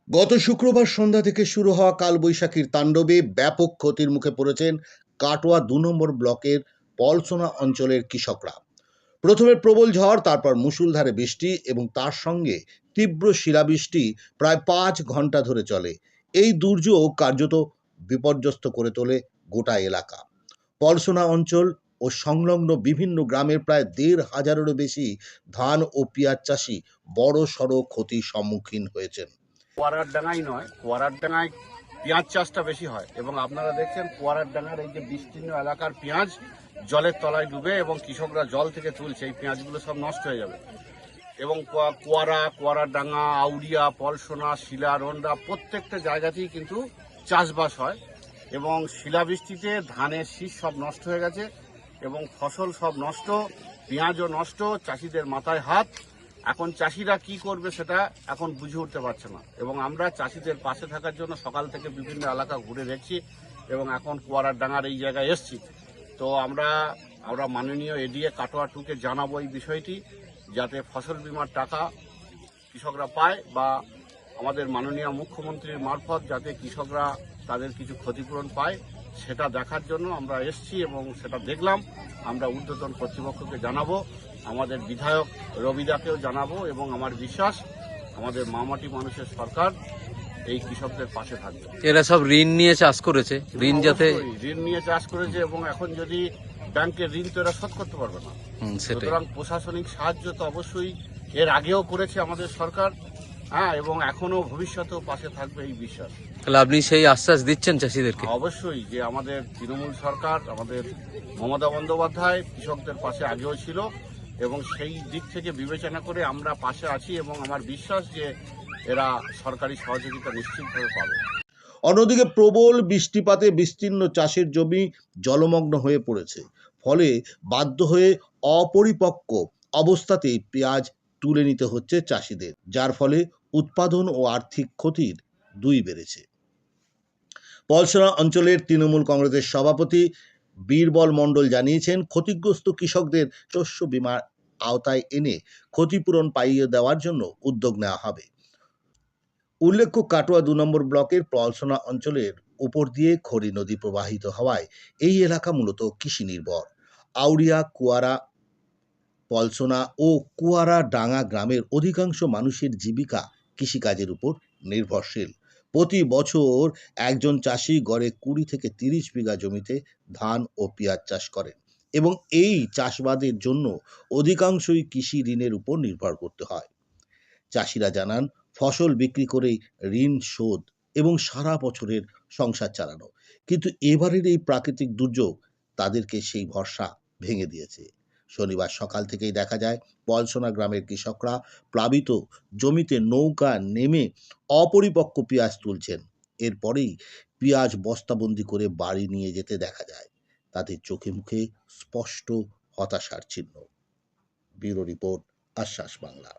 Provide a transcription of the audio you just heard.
গত শুক্রবার সন্ধ্যা থেকে শুরু হওয়া কালবৈশাখীর তাণ্ডবে ব্যাপক ক্ষতির মুখে পড়েছেন কাটোয়া ২ নম্বর ব্লকের পলসোনা অঞ্চলের কৃষকরা। প্রথমে প্রবল ঝড়, তারপর মুষলধারে বৃষ্টি এবং তার সঙ্গে তীব্র শিলাবৃষ্টি প্রায় ৫ ঘন্টা ধরে চলে। এই দুর্যোগ কার্যত বিপর্যস্ত করে তোলে গোটা এলাকা। পলসোনা অঞ্চল ও সংলগ্ন বিভিন্ন গ্রামের প্রায় ১,৫০০-এরও বেশি ধান ও পেঁয়াজ চাষি বড় সড় ক্ষতির সম্মুখীন হয়েছেন। কুয়ারার ডাঙায় নয়, কুয়ারার ডাঙায় পেঁয়াজ চাষটা বেশি হয় এবং আপনারা দেখছেন কুয়ারার ডাঙার এই যে বিস্তীর্ণ এলাকার পেঁয়াজ জলের তলায় ডুবে এবং কৃষকরা জল থেকে তুলছে, এই পেঁয়াজগুলো সব নষ্ট হয়ে যাবে। এবং কুয়ারার ডাঙা, আউরিয়া, পলসোনা, শিলারন্ডা প্রত্যেকটা জায়গাতেই কিন্তু চাষবাস হয় এবং শিলাবৃষ্টিতে ধানের শীষ সব নষ্ট হয়ে গেছে এবং ফসল সব নষ্ট, পেঁয়াজও নষ্ট, চাষিদের মাথায় হাত। এখন চাষিরা কি করবে সেটা এখন বুঝে উঠতে পারছে না এবং আমরা চাষিদের পাশে থাকার জন্য সকাল থেকে বিভিন্ন এলাকা ঘুরে দেখছি এবং এখন কুয়ারার ডাঙার এই জায়গায় এসছি। তো আমরা মাননীয় এডিএ কাটোয়া 2-কে জানাবো এই বিষয়টি, যাতে ফসল বিমার টাকা কৃষকরা পায় বা আমাদের মাননীয় মুখ্যমন্ত্রীর মারফত যাতে কৃষকরা তাদের কিছু ক্ষতিপূরণ পায়, সেটা দেখার জন্য আমরা এসছি এবং সেটা দেখলাম। আমরা ঊর্ধ্বতন কর্তৃপক্ষকে জানাবো, আমাদের বিধায়ক রবিদাকেও জানাবো এবং আমার বিশ্বাস আমাদের মামাটি মানুষের সরকার এই কৃষকদের পাশে থাকবে। এরা সব ঋণ নিয়ে চাষ করেছে, ঋণ নিয়ে চাষ করেছে এবং এখন যদি ব্যাংকের ঋণ তো এরা শোধ করতে পারবে না। সুতরাং প্রশাসনিক সাহায্য তো অবশ্যই এর আগেও করেছে আমাদের সরকার, এবং এখনো ভবিষ্যতেও পাশে থাকবে এই বিশ্বাস। তাহলে আপনি সেই আশ্বাস দিচ্ছেন চাষিদেরকে? অবশ্যই, যে আমাদের তৃণমূল সরকার, আমাদের মমতা বন্দ্যোপাধ্যায় কৃষকদের পাশে আগেও ছিল এবং সেই দিক থেকে বিবেচনা করে আমরা পাশে আছি এবং আমার বিশ্বাস যে এরা সরকারি সহযোগিতা নিশ্চিতভাবে পাবে। অন্যদিকে প্রবল বৃষ্টিপাতে বিস্তীর্ণ চাষের জমি জলমগ্ন হয়ে পড়েছে। ফলে বাধ্য হয়ে অপরিপক্ক অবস্থাতেই পেঁয়াজ তুলে নিতে হচ্ছে চাষিদের, যার ফলে উৎপাদন ও আর্থিক ক্ষতির দুই বেড়েছে। পলসোনা অঞ্চলের তৃণমূল কংগ্রেসের সভাপতি বীরবল মণ্ডল জানিয়েছেন, ক্ষতিগ্রস্ত কৃষকদের শস্য বীমার আওতায় এনে ক্ষতিপূরণ পাইয়ে দেওয়ার জন্য উদ্যোগ নেওয়া হবে। উল্লেখ্য, কাটোয়া ২ নম্বর ব্লকের পলসোনা অঞ্চলের উপর দিয়ে খড়ি নদী প্রবাহিত হওয়ায় এই এলাকা মূলত কৃষি নির্ভর। আউরিয়া, কুয়ারা, পলসোনা ও কুয়ারা ডাঙ্গা গ্রামের অধিকাংশ মানুষের জীবিকা কৃষিকাজের উপর নির্ভরশীল। প্রতি বছর একজন চাষি গড়ে ২০ থেকে ৩০ বিঘা জমিতে ধান ও পেঁয়াজ চাষ করেন এবং এই চাষাবাদের জন্য অধিকাংশই কৃষি ঋণের উপর নির্ভর করতে হয়। চাষিরা জানান, ফসল বিক্রি করেই ঋণ শোধ এবং সারা বছরের সংসার চালানো, কিন্তু এবারের এই প্রাকৃতিক দুর্যোগ তাদেরকে সেই ভরসা ভেঙে দিয়েছে। শনিবার সকাল থেকেই দেখা যায় পলসোনা গ্রামের কৃষকরা প্লাবিত জমিতে নৌকা নেমে অপরিপক্ক পেঁয়াজ তুলছেন। এরপরেই পেঁয়াজ বস্তাবন্দি করে বাড়ি নিয়ে যেতে দেখা যায়। তাদের চোখে মুখে স্পষ্ট হতাশার চিহ্ন। ব্যুরো রিপোর্ট, আশ্বাস বাংলা।